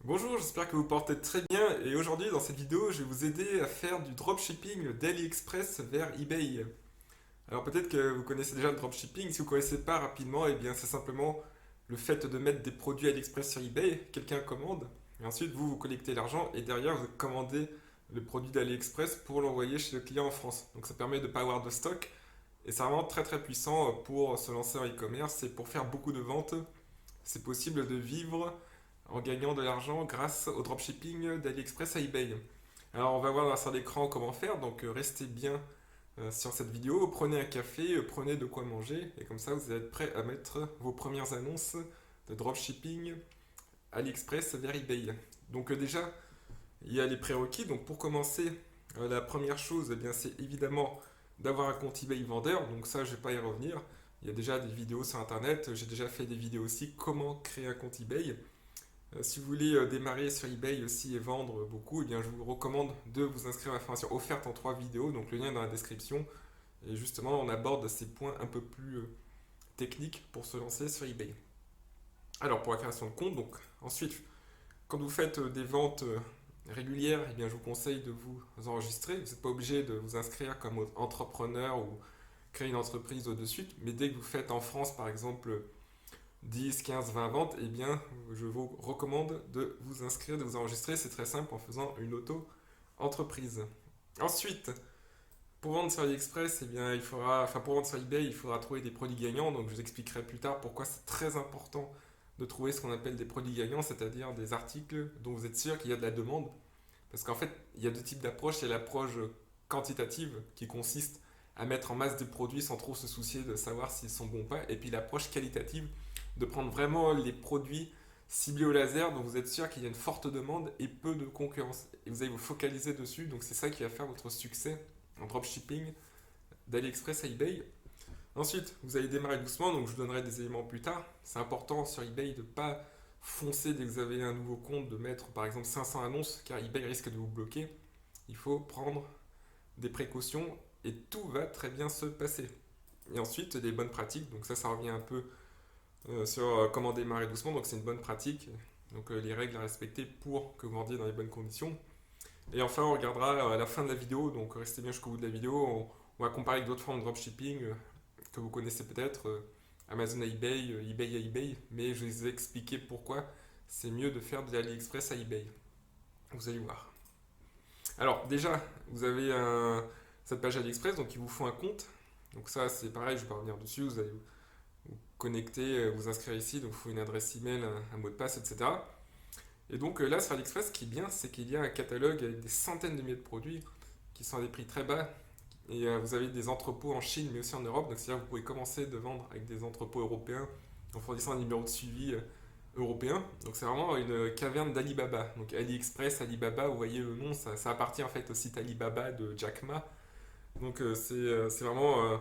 Bonjour, j'espère que vous portez très bien et aujourd'hui dans cette vidéo je vais vous aider à faire du dropshipping d'AliExpress vers eBay. Alors peut-être que vous connaissez déjà le dropshipping, si vous ne connaissez pas rapidement, eh bien c'est simplement le fait de mettre des produits AliExpress sur eBay, quelqu'un commande, et ensuite vous collectez l'argent et derrière vous commandez le produit d'AliExpress pour l'envoyer chez le client en France. Donc ça permet de ne pas avoir de stock et c'est vraiment très très puissant pour se lancer en e-commerce et pour faire beaucoup de ventes. C'est possible de vivre en gagnant de l'argent grâce au dropshipping d'AliExpress à eBay. Alors on va voir sur l'écran comment faire, donc restez bien sur cette vidéo, prenez un café, prenez de quoi manger, et comme ça vous allez être prêt à mettre vos premières annonces de dropshipping AliExpress vers eBay. Donc déjà, il y a les prérequis, donc pour commencer, la première chose, eh bien, c'est évidemment d'avoir un compte eBay vendeur, donc ça je ne vais pas y revenir. Il y a déjà des vidéos sur internet, j'ai déjà fait des vidéos aussi comment créer un compte eBay. Si vous voulez démarrer sur eBay aussi et vendre beaucoup, eh bien, je vous recommande de vous inscrire à la formation offerte en 3 vidéos, donc le lien est dans la description. Et justement, on aborde ces points un peu plus techniques pour se lancer sur eBay. Alors, pour la création de compte, donc ensuite, quand vous faites des ventes régulières, eh bien, je vous conseille de vous enregistrer. Vous n'êtes pas obligé de vous inscrire comme entrepreneur ou créer une entreprise de suite, mais dès que vous faites en France, par exemple, 10, 15, 20 ventes, eh bien, je vous recommande de vous inscrire, de vous enregistrer. C'est très simple en faisant une auto-entreprise. Ensuite, pour vendre sur AliExpress, eh bien, pour vendre sur eBay, il faudra trouver des produits gagnants. Donc, je vous expliquerai plus tard pourquoi c'est très important de trouver ce qu'on appelle des produits gagnants, c'est-à-dire des articles dont vous êtes sûr qu'il y a de la demande. Parce qu'en fait, il y a deux types d'approches. Il y a l'approche quantitative qui consiste à mettre en masse des produits sans trop se soucier de savoir s'ils sont bons ou pas. Et puis l'approche qualitative de prendre vraiment les produits ciblés au laser dont vous êtes sûr qu'il y a une forte demande et peu de concurrence. Et vous allez vous focaliser dessus. Donc c'est ça qui va faire votre succès en dropshipping d'AliExpress à eBay. Ensuite, vous allez démarrer doucement, donc je vous donnerai des éléments plus tard. C'est important sur eBay de ne pas foncer dès que vous avez un nouveau compte, de mettre par exemple 500 annonces, car eBay risque de vous bloquer. Il faut prendre des précautions et tout va très bien se passer. Et ensuite, des bonnes pratiques, donc ça revient un peu sur comment démarrer doucement, donc c'est une bonne pratique. Donc les règles à respecter pour que vous vendiez dans les bonnes conditions. Et enfin, on regardera à la fin de la vidéo, donc restez bien jusqu'au bout de la vidéo, on va comparer avec d'autres formes de dropshipping que vous connaissez peut-être, Amazon à eBay, eBay à eBay, mais je vais vous expliquer pourquoi c'est mieux de faire de l'AliExpress à eBay. Vous allez voir. Alors déjà, vous avez cette page AliExpress, donc il vous faut un compte. Donc ça, c'est pareil, je vais pas revenir dessus, vous allez vous connecter, vous inscrire ici, donc il faut une adresse email, un mot de passe, etc. Et donc là, sur AliExpress, ce qui est bien, c'est qu'il y a un catalogue avec des centaines de milliers de produits qui sont à des prix très bas. Et vous avez des entrepôts en Chine, mais aussi en Europe. Donc c'est-à-dire que vous pouvez commencer de vendre avec des entrepôts européens en fournissant un numéro de suivi européen. Donc c'est vraiment une caverne d'Alibaba. Donc AliExpress, Alibaba, vous voyez le nom, ça appartient en fait au site Alibaba de Jack Ma. Donc c'est vraiment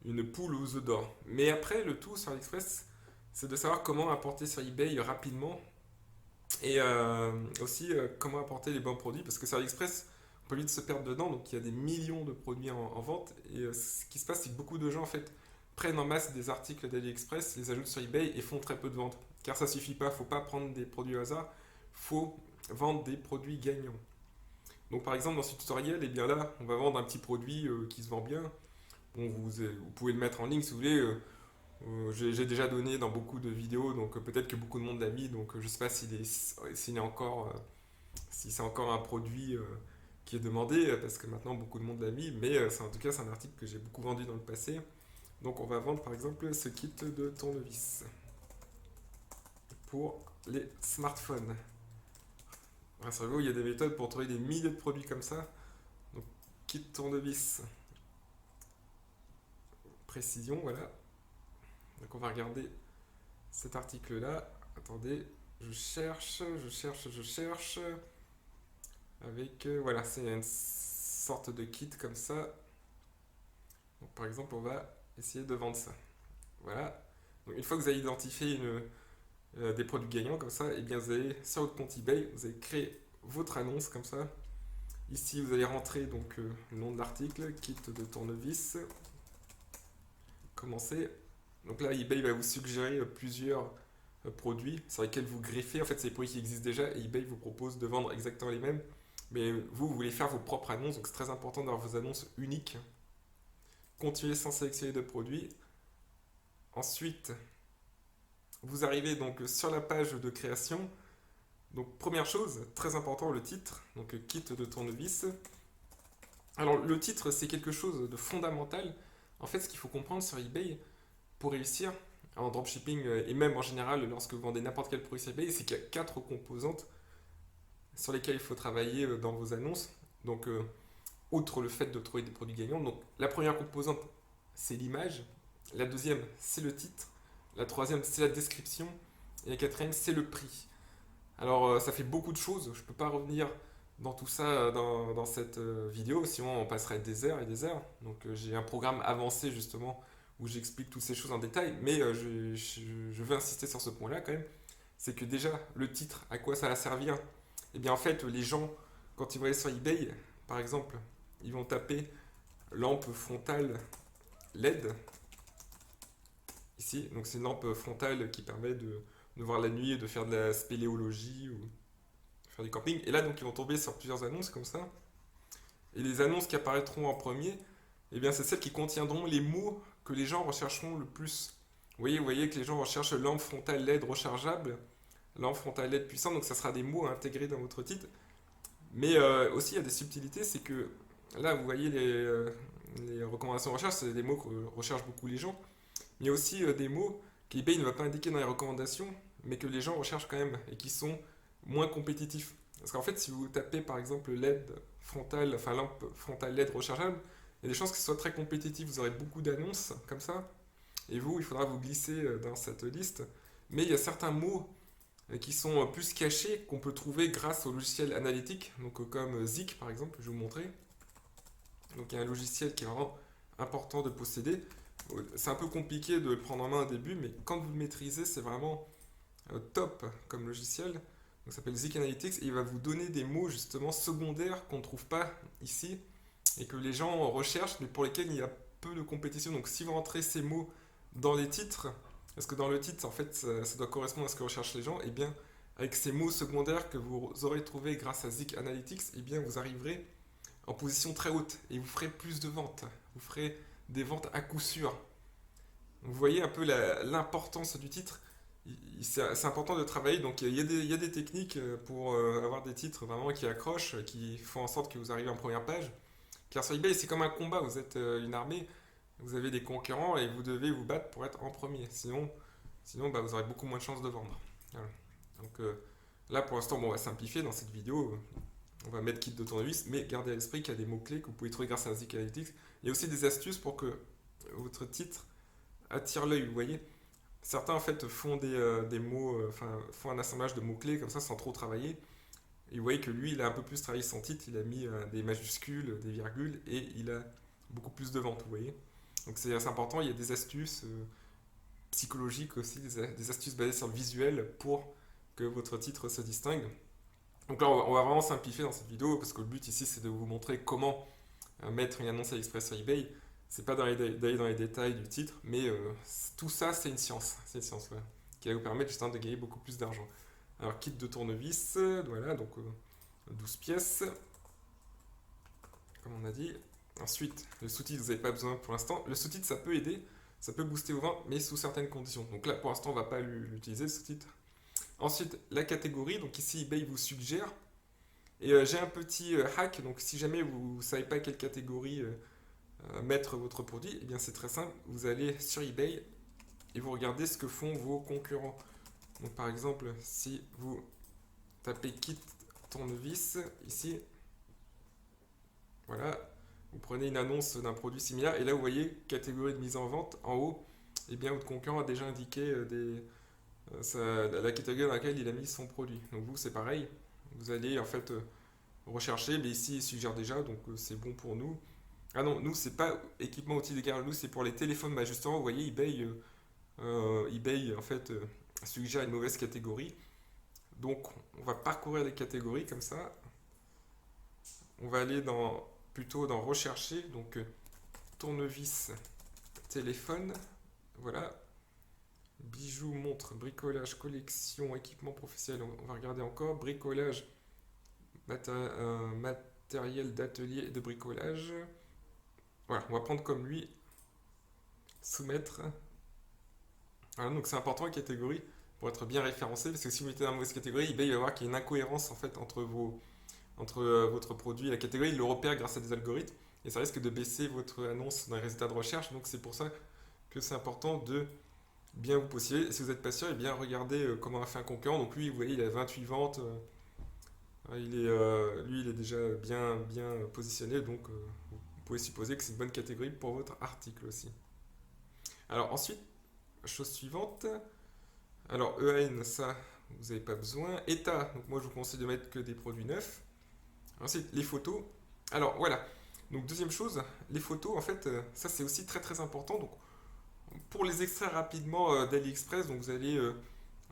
une poule aux œufs d'or. Mais après, le tout sur AliExpress, c'est de savoir comment apporter sur eBay rapidement et aussi comment apporter les bons produits. Parce que sur AliExpress, on peut vite se perdre dedans. Donc il y a des millions de produits en vente. Et ce qui se passe, c'est que beaucoup de gens en fait prennent en masse des articles d'AliExpress, les ajoutent sur eBay et font très peu de ventes. Car ça suffit pas, il ne faut pas prendre des produits au hasard, il faut vendre des produits gagnants. Donc par exemple dans ce tutoriel, eh bien là, on va vendre un petit produit qui se vend bien. Bon, vous pouvez le mettre en ligne si vous voulez. J'ai déjà donné dans beaucoup de vidéos, donc peut-être que beaucoup de monde l'a mis, donc je ne sais pas s'il est encore, si c'est encore un produit qui est demandé, parce que maintenant beaucoup de monde l'a mis, mais en tout cas c'est un article que j'ai beaucoup vendu dans le passé. Donc on va vendre par exemple ce kit de tournevis pour les smartphones. Rassurez-vous, il y a des méthodes pour trouver des milliers de produits comme ça. Donc kit tournevis, précision, voilà. Donc on va regarder cet article-là. Attendez, je cherche. Avec, voilà, c'est une sorte de kit comme ça. Donc, par exemple, on va essayer de vendre ça. Voilà. Donc, une fois que vous avez identifié des produits gagnants comme ça, et bien vous allez sur votre compte eBay, vous allez créer votre annonce comme ça. Ici, vous allez rentrer donc le nom de l'article, kit de tournevis. Commencer. Donc là, eBay va vous suggérer plusieurs produits sur lesquels vous greffez. En fait, c'est des produits qui existent déjà et eBay vous propose de vendre exactement les mêmes. Mais vous voulez faire vos propres annonces, donc c'est très important d'avoir vos annonces uniques. Continuez sans sélectionner de produits. Ensuite, vous arrivez donc sur la page de création. Donc première chose, très important, le titre, donc kit de tournevis. Alors le titre, c'est quelque chose de fondamental. En fait, ce qu'il faut comprendre sur eBay pour réussir en dropshipping et même en général lorsque vous vendez n'importe quel produit sur eBay, c'est qu'il y a quatre composantes sur lesquelles il faut travailler dans vos annonces. Donc outre le fait de trouver des produits gagnants, donc la première composante, c'est l'image. La deuxième, c'est le titre. La troisième, c'est la description. Et la quatrième, c'est le prix. Alors, ça fait beaucoup de choses. Je ne peux pas revenir dans tout ça dans cette vidéo, sinon on passerait des heures et des heures. Donc, j'ai un programme avancé justement où j'explique toutes ces choses en détail, mais je veux insister sur ce point-là quand même. C'est que déjà, le titre, à quoi ça va servir? Eh bien, en fait, les gens, quand ils vont aller sur eBay, par exemple, ils vont taper lampe frontale LED ici. Donc, c'est une lampe frontale qui permet de voir la nuit et de faire de la spéléologie ou faire du camping. Et là, donc, ils vont tomber sur plusieurs annonces comme ça. Et les annonces qui apparaîtront en premier, eh bien, c'est celles qui contiendront les mots que les gens rechercheront le plus. Vous voyez que les gens recherchent lampe frontale LED rechargeable, lampe frontale LED puissante, donc ça sera des mots intégrés dans votre titre. Mais aussi, il y a des subtilités, c'est que là, vous voyez les recommandations de recherche, c'est des mots que recherchent beaucoup les gens. Mais il y a aussi des mots qu'eBay ne va pas indiquer dans les recommandations, mais que les gens recherchent quand même et qui sont moins compétitifs. Parce qu'en fait, si vous tapez par exemple LED frontale, enfin lampe frontale LED rechargeable, il y a des chances que ce soit très compétitif. Vous aurez beaucoup d'annonces comme ça, et vous, il faudra vous glisser dans cette liste. Mais il y a certains mots qui sont plus cachés qu'on peut trouver grâce au logiciel analytique, donc comme Zik par exemple, je vais vous montrer. Donc il y a un logiciel qui est vraiment important de posséder. C'est un peu compliqué de le prendre en main au début, mais quand vous le maîtrisez, c'est vraiment top comme logiciel. Donc, ça s'appelle Zik Analytics et il va vous donner des mots justement secondaires qu'on ne trouve pas ici et que les gens recherchent, mais pour lesquels il y a peu de compétition. Donc si vous rentrez ces mots dans les titres, parce que dans le titre, en fait, ça doit correspondre à ce que recherchent les gens, et bien avec ces mots secondaires que vous aurez trouvés grâce à Zik Analytics, et bien vous arriverez en position très haute et vous ferez plus de ventes. Vous ferez des ventes à coup sûr. Vous voyez un peu l'importance du titre. C'est important de travailler. Donc il y a des techniques pour avoir des titres vraiment qui accrochent, qui font en sorte que vous arrivez en première page. Car sur eBay, c'est comme un combat. Vous êtes une armée, vous avez des concurrents et vous devez vous battre pour être en premier. Sinon bah, vous aurez beaucoup moins de chances de vendre. Voilà. Donc là, pour l'instant, bon, on va simplifier dans cette vidéo. On va mettre kit de tournevis, mais gardez à l'esprit qu'il y a des mots-clés que vous pouvez trouver grâce à Zik Analytics. Il y a aussi des astuces pour que votre titre attire l'œil, vous voyez. Certains en fait font des mots, enfin font un assemblage de mots-clés comme ça sans trop travailler. Et vous voyez que lui, il a un peu plus travaillé son titre, il a mis des majuscules, des virgules, et il a beaucoup plus de ventes, vous voyez. Donc c'est assez important, il y a des astuces psychologiques aussi, des astuces basées sur le visuel pour que votre titre se distingue. Donc là, on va vraiment simplifier dans cette vidéo, parce que le but ici, c'est de vous montrer comment mettre une annonce AliExpress sur eBay. C'est pas d'aller dans les détails du titre, mais tout ça, c'est une science. C'est une science, ouais, qui va vous permettre justement de gagner beaucoup plus d'argent. Alors, kit de tournevis, voilà, donc 12 pièces, comme on a dit. Ensuite, le sous-titre, vous n'avez pas besoin pour l'instant. Le sous-titre, ça peut aider, ça peut booster vos ventes, mais sous certaines conditions. Donc là, pour l'instant, on ne va pas l'utiliser, le sous-titre. Ensuite, la catégorie, donc ici, eBay vous suggère. Et j'ai un petit hack, donc si jamais vous ne savez pas quelle catégorie mettre votre produit, eh bien c'est très simple, vous allez sur eBay et vous regardez ce que font vos concurrents. Donc par exemple, si vous tapez kit tournevis ici, voilà, vous prenez une annonce d'un produit similaire et là vous voyez catégorie de mise en vente en haut, et bien votre concurrent a déjà indiqué la catégorie dans laquelle il a mis son produit. Donc vous c'est pareil, vous allez en fait rechercher, mais ici il suggère déjà, donc c'est bon pour nous. Ah non, nous c'est pas équipement outil de guerre, nous c'est pour les téléphones. Bah justement, vous voyez, eBay en fait suggère une mauvaise catégorie. Donc on va parcourir les catégories comme ça. On va aller plutôt dans rechercher, donc tournevis téléphone. Voilà. Bijoux, montres, bricolage, collection, équipement professionnel. On va regarder encore. Bricolage, matériel d'atelier et de bricolage. Voilà, on va prendre comme lui, soumettre. Voilà, donc c'est important la catégorie pour être bien référencé, parce que si vous mettez dans la mauvaise catégorie, eBay va voir qu'il y a une incohérence en fait entre votre produit et la catégorie. Il le repère grâce à des algorithmes et ça risque de baisser votre annonce dans les résultats de recherche. Donc c'est pour ça que c'est important de bien vous positionner. Et si vous n'êtes pas sûr, et bien regardez comment a fait un concurrent. Donc lui, vous voyez, il a 28 ventes. Lui, il est déjà bien positionné. Donc vous pouvez supposer que c'est une bonne catégorie pour votre article aussi. Alors ensuite, chose suivante. Alors EAN, ça, vous n'avez pas besoin. État, donc moi je vous conseille de mettre que des produits neufs. Ensuite, les photos. Alors voilà. Donc deuxième chose, les photos, en fait, ça c'est aussi très important. Donc pour les extraire rapidement d'AliExpress, donc vous allez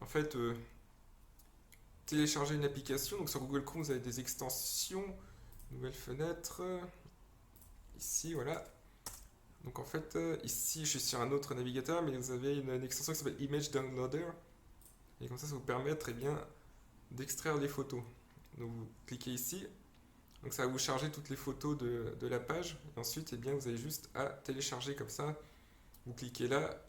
en fait télécharger une application. Donc sur Google Chrome, vous avez des extensions, nouvelle fenêtre. Ici, voilà. Donc en fait, ici, je suis sur un autre navigateur, mais vous avez une extension qui s'appelle Image Downloader. Et comme ça vous permet très bien d'extraire les photos. Donc vous cliquez ici. Donc ça va vous charger toutes les photos de la page. Et ensuite, eh bien, vous avez juste à télécharger comme ça. Vous cliquez là,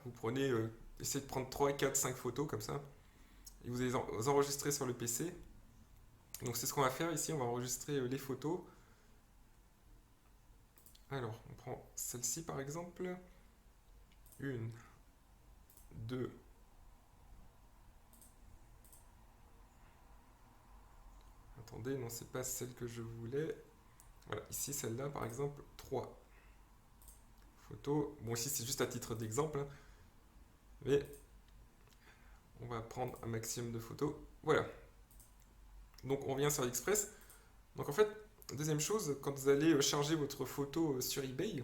vous prenez, essayez de prendre 3, 4, 5 photos comme ça. Et vous allez enregistrer sur le PC. Donc c'est ce qu'on va faire ici, on va enregistrer les photos. Alors, on prend celle-ci par exemple. 1, 2. Attendez, non, c'est pas celle que je voulais. Voilà, ici celle-là par exemple, 3 photos. Bon, ici c'est juste à titre d'exemple, hein, mais on va prendre un maximum de photos. Voilà. Donc on vient sur AliExpress. Donc en fait, deuxième chose, quand vous allez charger votre photo sur eBay,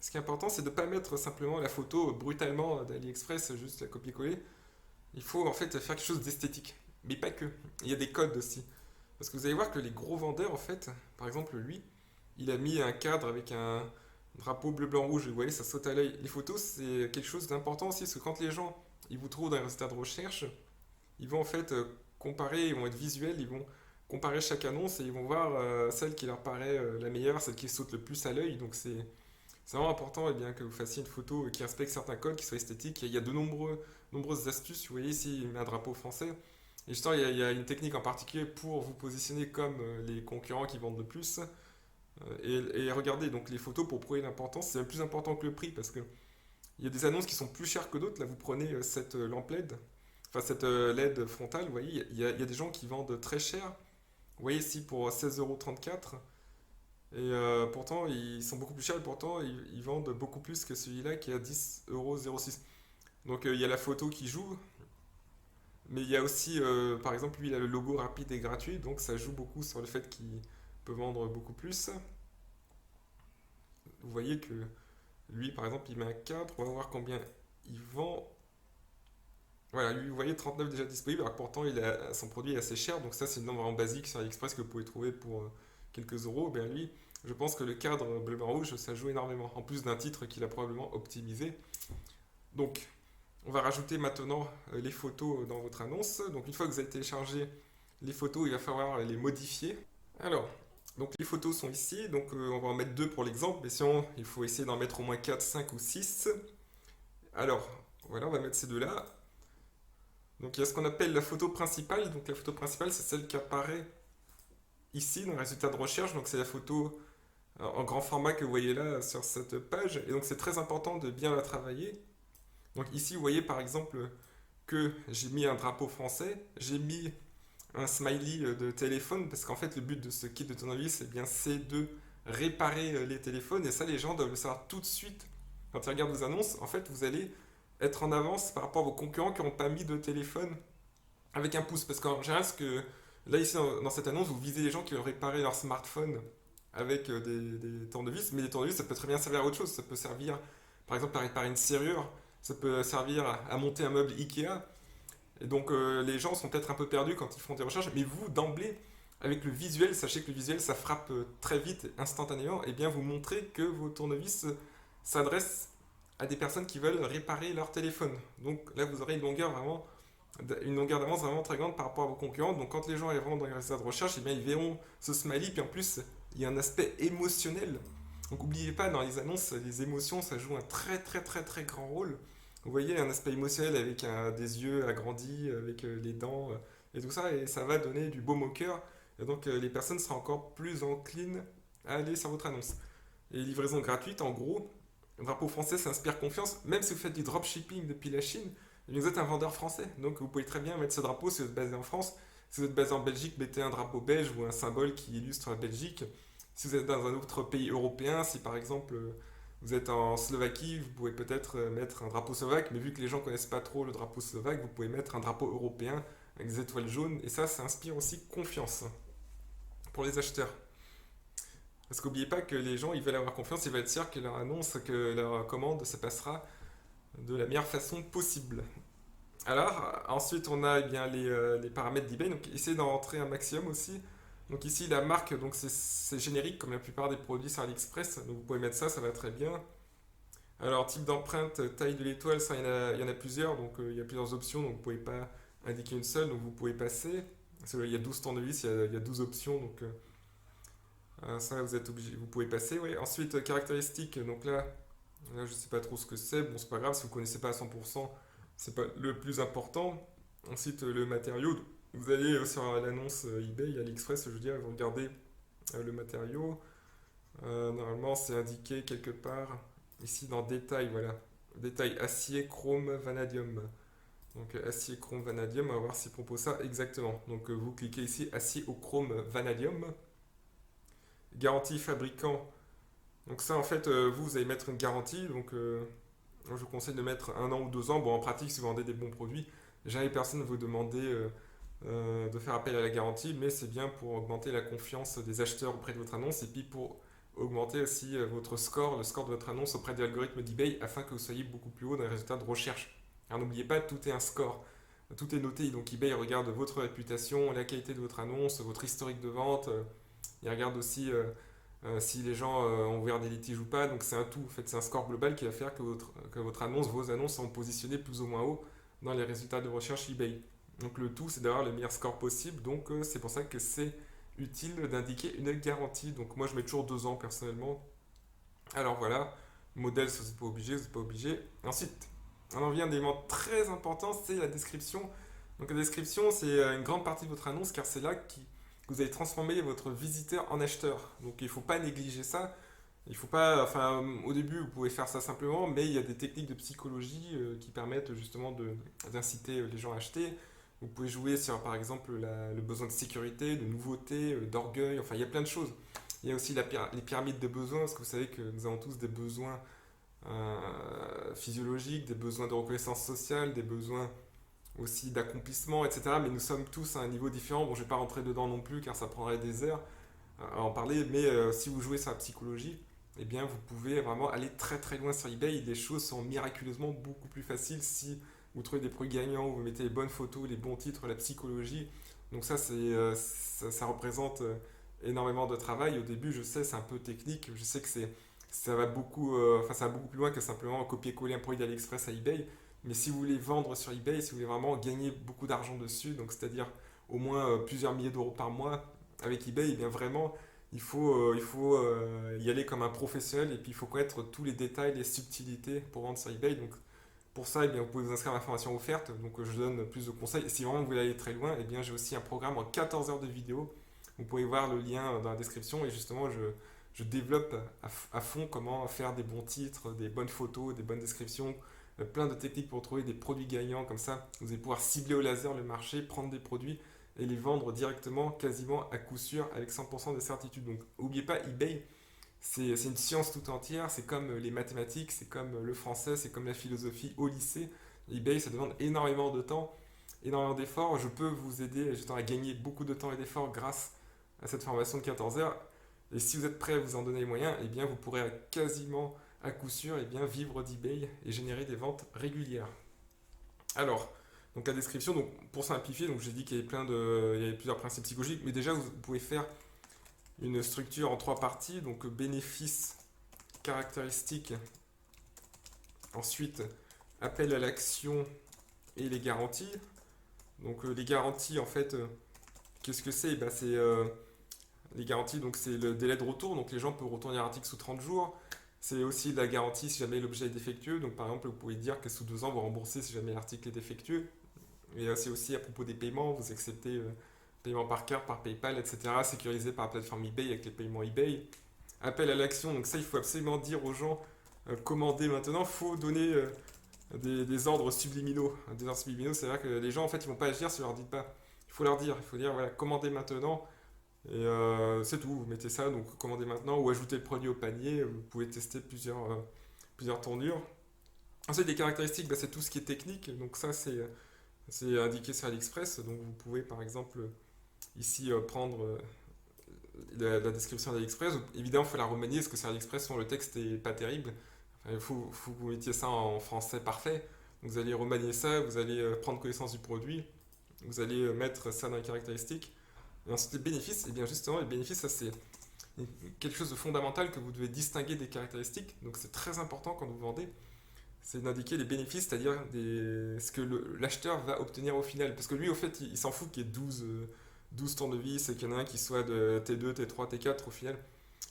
ce qui est important, c'est de ne pas mettre simplement la photo brutalement d'AliExpress, juste la copier-coller. Il faut en fait faire quelque chose d'esthétique. Mais pas que. Il y a des codes aussi. Parce que vous allez voir que les gros vendeurs, en fait, par exemple lui, il a mis un cadre avec un drapeau bleu, blanc, rouge. Vous voyez, ça saute à l'œil. Les photos, c'est quelque chose d'important aussi, parce que quand les gens ils vous trouvent dans les résultats de recherche, ils vont en fait comparer, ils vont être visuels, ils vont comparer chaque annonce et ils vont voir celle qui leur paraît la meilleure, celle qui saute le plus à l'œil. Donc c'est vraiment important eh bien, que vous fassiez une photo qui respecte certains codes, qui soit esthétique. Il y a de nombreuses astuces. Vous voyez ici, il met un drapeau français. Et justement, il y a une technique en particulier pour vous positionner comme les concurrents qui vendent le plus. Et regardez, donc les photos pour prouver l'importance, c'est plus important que le prix parce que il y a des annonces qui sont plus chères que d'autres. Là, vous prenez cette lampe LED, enfin cette LED frontale, vous voyez, il y a des gens qui vendent très cher. Vous voyez ici pour 16,34 €. Et pourtant, ils sont beaucoup plus chers et pourtant, ils vendent beaucoup plus que celui-là qui est à 10,06 €. Donc il y a la photo qui joue, mais il y a aussi, par exemple, lui, il a le logo rapide et gratuit, donc ça joue beaucoup sur le fait qu'il peut vendre beaucoup plus. Vous voyez que lui, par exemple, il met un 4, on va voir combien il vend. Voilà, lui, vous voyez, 39 déjà disponible, alors que pourtant son produit est assez cher, donc ça c'est une norme vraiment basique sur AliExpress que vous pouvez trouver pour quelques euros. Bien lui, je pense que le cadre bleu, blanc, rouge, ça joue énormément, en plus d'un titre qu'il a probablement optimisé. Donc, on va rajouter maintenant les photos dans votre annonce. Donc une fois que vous avez téléchargé les photos, il va falloir les modifier. Alors, donc les photos sont ici, donc on va en mettre 2 pour l'exemple, mais sinon il faut essayer d'en mettre au moins 4, 5 ou 6. Alors, voilà, on va mettre ces deux-là. Donc il y a ce qu'on appelle la photo principale. Donc la photo principale, c'est celle qui apparaît ici dans le résultat de recherche. Donc c'est la photo en grand format que vous voyez là sur cette page. Et donc c'est très important de bien la travailler. Donc ici, vous voyez par exemple que j'ai mis un drapeau français, j'ai mis un smiley de téléphone, parce qu'en fait le but de ce kit de tournevis, c'est de réparer les téléphones, et ça les gens doivent le savoir tout de suite. Quand ils regardent vos annonces, en fait vous allez être en avance par rapport à vos concurrents qui n'ont pas mis de téléphone avec un pouce. Parce qu'en général, là ici dans cette annonce, vous visez les gens qui ont réparé leur smartphone avec des tournevis, mais les tournevis ça peut très bien servir à autre chose, ça peut servir par exemple à réparer une serrure, ça peut servir à monter un meuble Ikea. Et donc les gens sont peut-être un peu perdus quand ils font des recherches, mais vous, d'emblée, avec le visuel, sachez que le visuel, ça frappe très vite, instantanément, et bien vous montrez que vos tournevis s'adressent à des personnes qui veulent réparer leur téléphone. Donc là, vous aurez une longueur d'avance vraiment très grande par rapport à vos concurrents. Donc quand les gens arriveront dans les résultats de recherche, eh bien, ils verront ce smiley. Puis en plus, il y a un aspect émotionnel. Donc n'oubliez pas, dans les annonces, les émotions, ça joue un très très très très grand rôle. Vous voyez, un aspect émotionnel avec des yeux agrandis, avec les dents et tout ça, et ça va donner du baume au cœur. Et donc les personnes seront encore plus enclines à aller sur votre annonce. Et livraison gratuite, en gros, le drapeau français, ça inspire confiance. Même si vous faites du dropshipping depuis la Chine, vous êtes un vendeur français. Donc vous pouvez très bien mettre ce drapeau si vous êtes basé en France. Si vous êtes basé en Belgique, mettez un drapeau belge ou un symbole qui illustre la Belgique. Si vous êtes dans un autre pays européen, si par exemple vous êtes en Slovaquie, vous pouvez peut-être mettre un drapeau slovaque, mais vu que les gens ne connaissent pas trop le drapeau slovaque, vous pouvez mettre un drapeau européen avec des étoiles jaunes, et ça inspire aussi confiance pour les acheteurs. Parce qu'oubliez pas que les gens, ils veulent avoir confiance, ils veulent être sûrs que leur annonce, que leur commande se passera de la meilleure façon possible. Alors, ensuite, on a eh bien, les paramètres d'eBay. Donc, essayez d'en rentrer un maximum aussi. Donc, ici, la marque, donc c'est générique comme la plupart des produits sur AliExpress. Donc, vous pouvez mettre ça, ça va très bien. Alors, type d'empreinte, taille de l'étoile, ça, il y en a plusieurs. Donc, il y a plusieurs options. Donc, vous ne pouvez pas indiquer une seule. Donc, vous pouvez passer. Parce qu'il y a 12 tournevis, il y a 12 options. Donc, ça, vous êtes obligé, vous pouvez passer. Ouais. Ensuite, caractéristiques. Donc là, je sais pas trop ce que c'est. Bon, c'est pas grave si vous connaissez pas à 100%, c'est pas le plus important. Ensuite, le matériau. Vous allez sur l'annonce eBay, AliExpress, je veux dire, vous regardez le matériau. Normalement, c'est indiqué quelque part ici dans détail, voilà. Détail acier, chrome, vanadium. Donc acier, chrome, vanadium, on va voir s'il propose ça exactement. Donc vous cliquez ici acier au chrome, vanadium. Garantie fabricant. Donc ça, en fait, vous allez mettre une garantie. Donc je vous conseille de mettre 1 an ou 2 ans. Bon, en pratique, si vous vendez des bons produits, jamais personne ne vous demander de faire appel à la garantie, mais c'est bien pour augmenter la confiance des acheteurs auprès de votre annonce et puis pour augmenter aussi votre score, le score de votre annonce auprès des algorithmes d'eBay afin que vous soyez beaucoup plus haut dans les résultats de recherche. Alors n'oubliez pas, tout est un score. Tout est noté, donc eBay regarde votre réputation, la qualité de votre annonce, votre historique de vente. Il regarde aussi si les gens ont ouvert des litiges ou pas. Donc c'est un tout. En fait, c'est un score global qui va faire que votre annonce, vos annonces sont positionnées plus ou moins haut dans les résultats de recherche eBay. Donc le tout, c'est d'avoir le meilleur score possible. Donc c'est pour ça que c'est utile d'indiquer une garantie. Donc moi, je mets toujours 2 ans personnellement. Alors voilà, modèle, si vous n'êtes pas obligé, vous n'êtes pas obligé. Ensuite, on en vient à un élément très important, c'est la description. Donc la description, c'est une grande partie de votre annonce car c'est là que vous allez transformer votre visiteur en acheteur. Donc il ne faut pas négliger ça. Il faut pas, enfin, au début, vous pouvez faire ça simplement, mais il y a des techniques de psychologie qui permettent justement d'inciter les gens à acheter. Vous pouvez jouer sur, par exemple, le besoin de sécurité, de nouveauté, d'orgueil. Enfin, il y a plein de choses. Il y a aussi les pyramides de besoins, parce que vous savez que nous avons tous des besoins physiologiques, des besoins de reconnaissance sociale, des besoins aussi d'accomplissement, etc. Mais nous sommes tous à un niveau différent. Bon, je ne vais pas rentrer dedans non plus, car ça prendrait des heures à en parler, mais si vous jouez sur la psychologie, eh bien, vous pouvez vraiment aller très très loin sur eBay. Les choses sont miraculeusement beaucoup plus faciles si vous trouvez des produits gagnants, vous mettez les bonnes photos, les bons titres, la psychologie. Donc ça représente énormément de travail. Au début, je sais, c'est un peu technique. Je sais que ça va ça va beaucoup plus loin que simplement copier-coller un produit d'AliExpress à eBay. Mais si vous voulez vendre sur eBay, si vous voulez vraiment gagner beaucoup d'argent dessus, donc c'est-à-dire au moins plusieurs milliers d'euros par mois avec eBay, eh bien vraiment, il faut y aller comme un professionnel et puis il faut connaître tous les détails, les subtilités pour vendre sur eBay. Donc pour ça, eh bien, vous pouvez vous inscrire à ma formation offerte. Donc je donne plus de conseils. Et si vraiment vous voulez aller très loin, eh bien, j'ai aussi un programme en 14 heures de vidéo. Vous pouvez voir le lien dans la description et justement je développe à fond comment faire des bons titres, des bonnes photos, des bonnes descriptions, plein de techniques pour trouver des produits gagnants comme ça. Vous allez pouvoir cibler au laser le marché, prendre des produits et les vendre directement, quasiment à coup sûr, avec 100% de certitude. Donc n'oubliez pas, eBay, c'est une science tout entière, c'est comme les mathématiques, c'est comme le français, c'est comme la philosophie au lycée. eBay, ça demande énormément de temps, énormément d'efforts. Je peux vous aider justement à gagner beaucoup de temps et d'efforts grâce à cette formation de 14 heures. Et si vous êtes prêt à vous en donner les moyens, eh bien vous pourrez quasiment à coup sûr eh bien, vivre d'eBay et générer des ventes régulières. Alors, donc la description, donc pour simplifier, donc j'ai dit qu'il y avait plusieurs principes psychologiques, mais déjà vous pouvez faire une structure en 3 parties, donc bénéfices, caractéristiques Ensuite, appel à l'action et les garanties. Donc les garanties, en fait, qu'est-ce que c'est? Bah, c'est les garanties, donc c'est le délai de retour. Donc les gens peuvent retourner l'article sous 30 jours. C'est aussi la garantie si jamais l'objet est défectueux. Donc par exemple, vous pouvez dire que sous 2 ans, vous remboursez si jamais l'article est défectueux. Et c'est aussi à propos des paiements, vous acceptez paiement par carte, par PayPal, etc. Sécurisé par la plateforme eBay avec les paiements eBay. Appel à l'action, donc ça il faut absolument dire aux gens, commander maintenant, il faut donner des ordres subliminaux. Des ordres subliminaux, c'est-à-dire que les gens en fait ils vont pas agir si vous leur dites pas. Il faut dire voilà, commandez maintenant. Et c'est tout, vous mettez ça, donc commandez maintenant ou ajoutez le produit au panier, vous pouvez tester plusieurs tournures. Ensuite, des caractéristiques, bah, c'est tout ce qui est technique, donc ça c'est indiqué sur AliExpress, donc vous pouvez par exemple ici prendre la description d'AliExpress. Évidemment, il faut la remanier parce que sur AliExpress, le texte est pas terrible. Enfin, faut que vous mettiez ça en français parfait. Vous allez remanier ça, vous allez prendre connaissance du produit, vous allez mettre ça dans les caractéristiques. Et ensuite, les bénéfices, et bien justement, les bénéfices, ça c'est quelque chose de fondamental que vous devez distinguer des caractéristiques. Donc c'est très important quand vous vendez, c'est d'indiquer les bénéfices, c'est-à-dire ce que l'acheteur va obtenir au final. Parce que lui, au fait, il s'en fout qu'il y ait 12 tournevis et qu'il y en a un qui soit de T2, T3, T4 au final,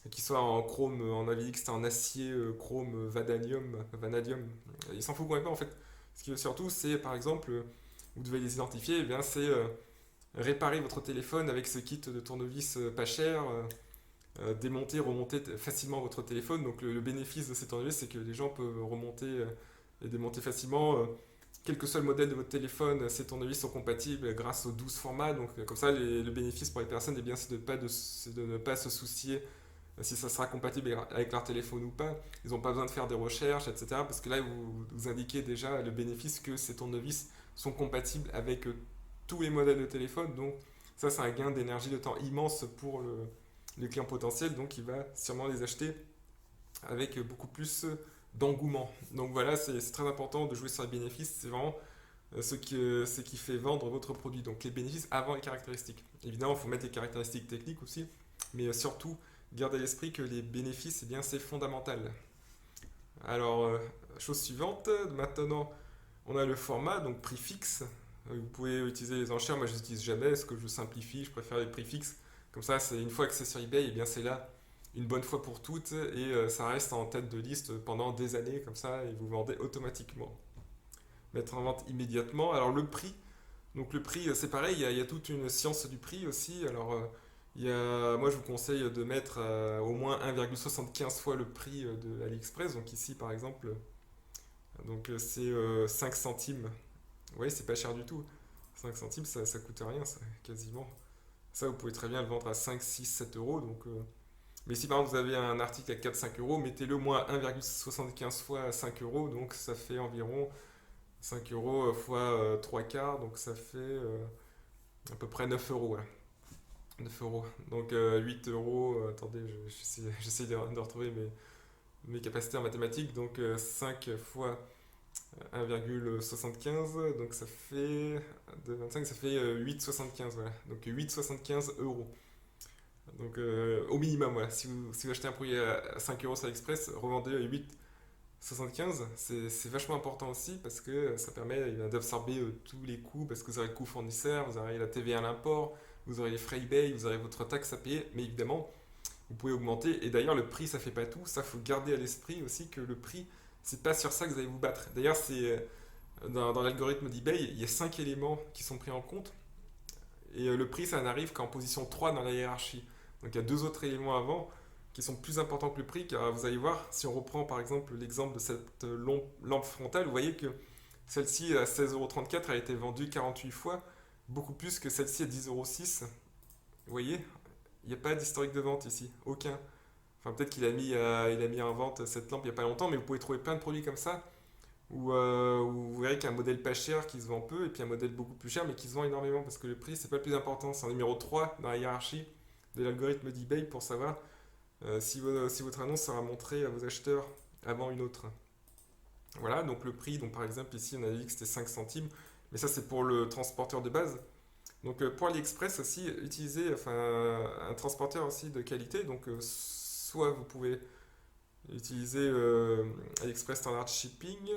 et qui soit en chrome, en AVX, en acier, chrome, vanadium. Il s'en fout quand même pas en fait. Ce qui surtout, c'est par exemple, vous devez les identifier, eh bien, c'est réparer votre téléphone avec ce kit de tournevis pas cher, démonter, remonter facilement votre téléphone. Donc le bénéfice de ces tournevis, c'est que les gens peuvent remonter et démonter facilement. Quel que soit le modèle de votre téléphone, ces tournevis sont compatibles grâce aux 12 formats. Donc comme ça, le bénéfice pour les personnes, eh bien, c'est de ne pas se soucier si ça sera compatible avec leur téléphone ou pas. Ils n'ont pas besoin de faire des recherches, etc. Parce que là, vous indiquez déjà le bénéfice que ces tournevis sont compatibles avec tous les modèles de téléphone. Donc ça, c'est un gain d'énergie de temps immense pour les clients potentiels. Donc il va sûrement les acheter avec beaucoup plus d'engouement. Donc voilà, c'est très important de jouer sur les bénéfices. C'est vraiment ce qui fait vendre votre produit. Donc les bénéfices avant les caractéristiques. Évidemment, il faut mettre les caractéristiques techniques aussi. Mais surtout, gardez à l'esprit que les bénéfices, eh bien, c'est fondamental. Alors, chose suivante, maintenant, on a le format, donc prix fixe. Vous pouvez utiliser les enchères, moi je les utilise jamais, parce que je simplifie, je préfère les prix fixes. Comme ça, c'est une fois que c'est sur eBay, eh bien c'est là une bonne fois pour toutes et ça reste en tête de liste pendant des années comme ça et vous vendez automatiquement. Mettre en vente immédiatement. Alors le prix, donc le prix c'est pareil, il y a toute une science du prix aussi. Alors moi je vous conseille de mettre au moins 1,75 fois le prix de AliExpress. Donc ici par exemple, donc c'est 5 centimes. Vous voyez, c'est pas cher du tout. 5 centimes, ça coûte rien, ça, quasiment. Ça, vous pouvez très bien le vendre à 5, 6, 7 euros. Donc, mais si par exemple vous avez un article à 4-5 euros, mettez-le au moins 1,75 fois 5 euros. Donc ça fait environ 5 euros fois 3 quarts. Donc ça fait à peu près 9 euros. Ouais. 9 euros. Donc 8 euros. Attendez, j'essaie de retrouver mes capacités en mathématiques. Donc 5 fois 1,75, donc ça fait de 25, ça fait 8,75, voilà. Donc 8,75 euros. Donc au minimum, voilà. Si vous achetez un produit à 5 euros sur AliExpress, revendez à 8,75. C'est vachement important aussi parce que ça permet d'absorber tous les coûts, parce que vous aurez le coût fournisseur, vous aurez la TVA à l'import, vous aurez les frais eBay, vous aurez votre taxe à payer, mais évidemment, vous pouvez augmenter. Et d'ailleurs, le prix, ça fait pas tout. Ça, faut garder à l'esprit aussi que le prix, c'est pas sur ça que vous allez vous battre. D'ailleurs, c'est dans l'algorithme d'eBay, il y a 5 éléments qui sont pris en compte. Et le prix, ça n'arrive qu'en position 3 dans la hiérarchie. Donc il y a deux autres éléments avant qui sont plus importants que le prix, car vous allez voir, si on reprend par exemple l'exemple de cette lampe frontale, vous voyez que celle-ci à 16,34 € a été vendue 48 fois, beaucoup plus que celle-ci à 10,06 €. Vous voyez, il n'y a pas d'historique de vente ici, aucun. Enfin, peut-être il a mis en vente cette lampe il n'y a pas longtemps, mais vous pouvez trouver plein de produits comme ça où vous verrez qu'il y a un modèle pas cher qui se vend peu et puis un modèle beaucoup plus cher mais qui se vend énormément parce que le prix c'est pas le plus important, c'est en numéro 3 dans la hiérarchie de l'algorithme d'eBay pour savoir si votre annonce sera montrée à vos acheteurs avant une autre. Voilà, donc le prix, donc par exemple ici on a dit que c'était 5 centimes, mais ça c'est pour le transporteur de base. Donc pour AliExpress aussi, utilisez enfin, un transporteur aussi de qualité, donc soit vous pouvez Utiliser AliExpress Standard Shipping,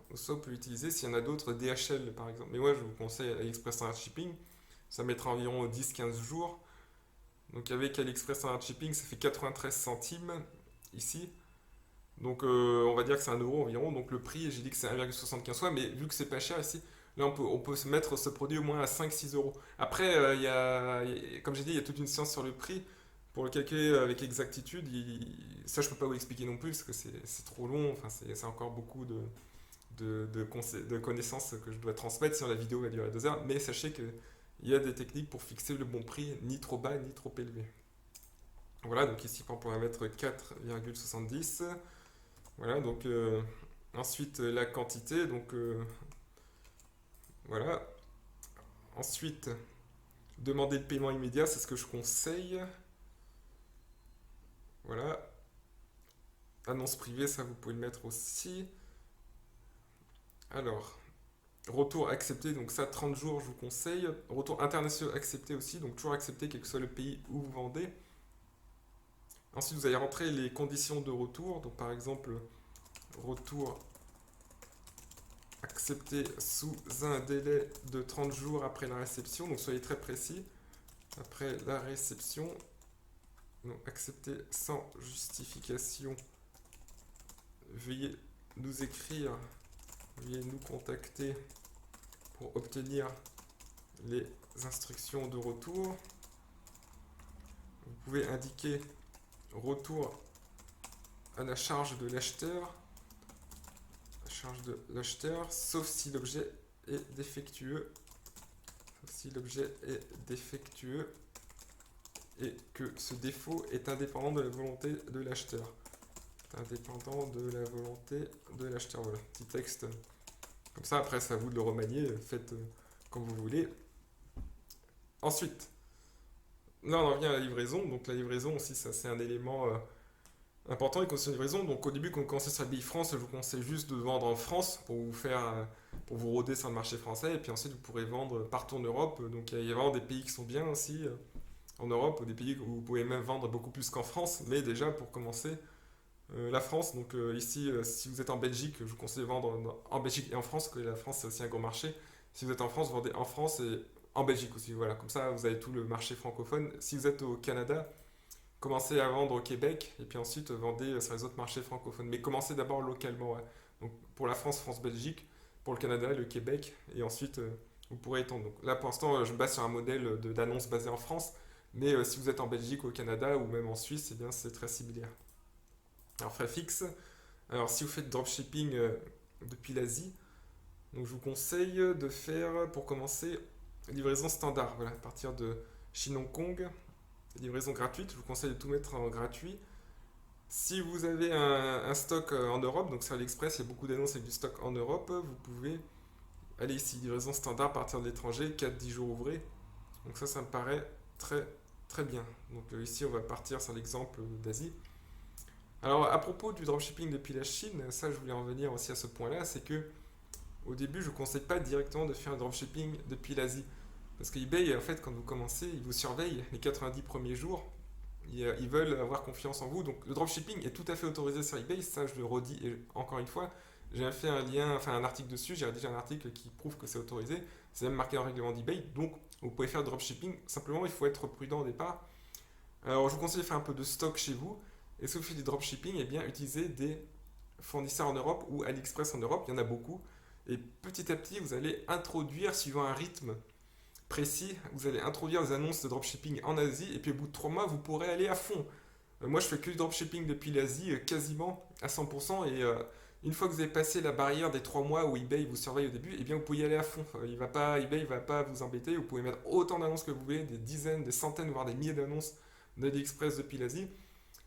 ou soit vous pouvez utiliser s'il y en a d'autres, DHL par exemple. Mais moi je vous conseille AliExpress Standard Shipping, ça mettra environ 10-15 jours. Donc avec AliExpress Standard Shipping, ça fait 93 centimes ici. Donc on va dire que c'est 1 € environ. Donc le prix, j'ai dit que c'est 1,75 fois, mais vu que c'est pas cher ici, là on peut se mettre ce produit au moins à 5-6 euros. Après, comme j'ai dit, il y a toute une science sur le prix. Pour le calculer avec exactitude, ça je peux pas vous expliquer non plus parce que c'est trop long. Enfin, c'est encore beaucoup de connaissances que je dois transmettre, sinon la vidéo va durer 2 heures. Mais sachez qu'il y a des techniques pour fixer le bon prix, ni trop bas ni trop élevé. Voilà, donc ici on pourrait mettre 4,70. Voilà, donc ensuite la quantité, donc voilà. Ensuite, demander le paiement immédiat, c'est ce que je conseille. Voilà. Annonce privée, ça vous pouvez le mettre aussi. Alors, retour accepté, donc ça 30 jours je vous conseille. Retour international accepté aussi, donc toujours accepté quel que soit le pays où vous vendez. Ensuite, vous allez rentrer les conditions de retour, donc par exemple, retour accepté sous un délai de 30 jours après la réception, donc soyez très précis. Après la réception, donc accepté sans justification. Veuillez nous écrire, veuillez nous contacter pour obtenir les instructions de retour. Vous pouvez indiquer retour à la charge de l'acheteur, sauf si l'objet est défectueux, et que ce défaut est indépendant de la volonté de l'acheteur. Voilà, petit texte. Comme ça, après, c'est à vous de le remanier. Faites comme vous voulez. Ensuite, là, on en revient à la livraison. Donc, la livraison aussi, ça, c'est un élément important. Et concernant la livraison, donc au début, quand vous commencez sur la France, je vous conseille juste de vendre en France pour vous rôder sur le marché français. Et puis ensuite, vous pourrez vendre partout en Europe. Donc, il y a vraiment des pays qui sont bien aussi en Europe, ou des pays où vous pouvez même vendre beaucoup plus qu'en France. Mais déjà, pour commencer, la France, donc ici, si vous êtes en Belgique, je vous conseille de vendre en Belgique et en France, parce que la France c'est aussi un gros marché. Si vous êtes en France, vous vendez en France et en Belgique aussi. Voilà, comme ça vous avez tout le marché francophone. Si vous êtes au Canada, commencez à vendre au Québec et puis ensuite vendez sur les autres marchés francophones. Mais commencez d'abord localement. Ouais. Donc pour la France, France-Belgique, pour le Canada, le Québec et ensuite vous pourrez étendre. Donc là pour l'instant, je me base sur un modèle d'annonce basé en France. Mais si vous êtes en Belgique, au Canada ou même en Suisse, eh bien c'est très similaire. Alors frais fixes, alors si vous faites dropshipping depuis l'Asie, donc je vous conseille de faire pour commencer livraison standard, voilà, à partir de Chine-Hong Kong, livraison gratuite, je vous conseille de tout mettre en gratuit. Si vous avez un stock en Europe, donc sur AliExpress, il y a beaucoup d'annonces avec du stock en Europe, vous pouvez aller ici, livraison standard à partir de l'étranger, 4-10 jours ouvrés. Donc ça me paraît très très bien. Donc ici, on va partir sur l'exemple d'Asie. Alors, à propos du dropshipping depuis la Chine, ça je voulais en venir aussi à ce point-là, c'est que au début je ne conseille pas directement de faire un dropshipping depuis l'Asie. Parce que eBay, en fait, quand vous commencez, ils vous surveillent les 90 premiers jours. Ils veulent avoir confiance en vous. Donc le dropshipping est tout à fait autorisé sur eBay, ça je le redis encore une fois. J'ai fait un lien, enfin un article dessus, j'ai rédigé un article qui prouve que c'est autorisé. C'est même marqué dans le règlement d'eBay. Donc vous pouvez faire du dropshipping. Simplement, il faut être prudent au départ. Alors je vous conseille de faire un peu de stock chez vous. Et si vous faites du dropshipping, eh bien, utilisez des fournisseurs en Europe ou AliExpress en Europe, il y en a beaucoup. Et petit à petit, vous allez introduire, suivant un rythme précis, vous allez introduire des annonces de dropshipping en Asie. Et puis au bout de 3 mois, vous pourrez aller à fond. Moi, je fais que du dropshipping depuis l'Asie, quasiment à 100%. Et une fois que vous avez passé la barrière des 3 mois où eBay vous surveille au début, eh bien, vous pouvez y aller à fond. eBay ne va pas vous embêter. Vous pouvez mettre autant d'annonces que vous voulez, des dizaines, des centaines, voire des milliers d'annonces d'AliExpress depuis l'Asie.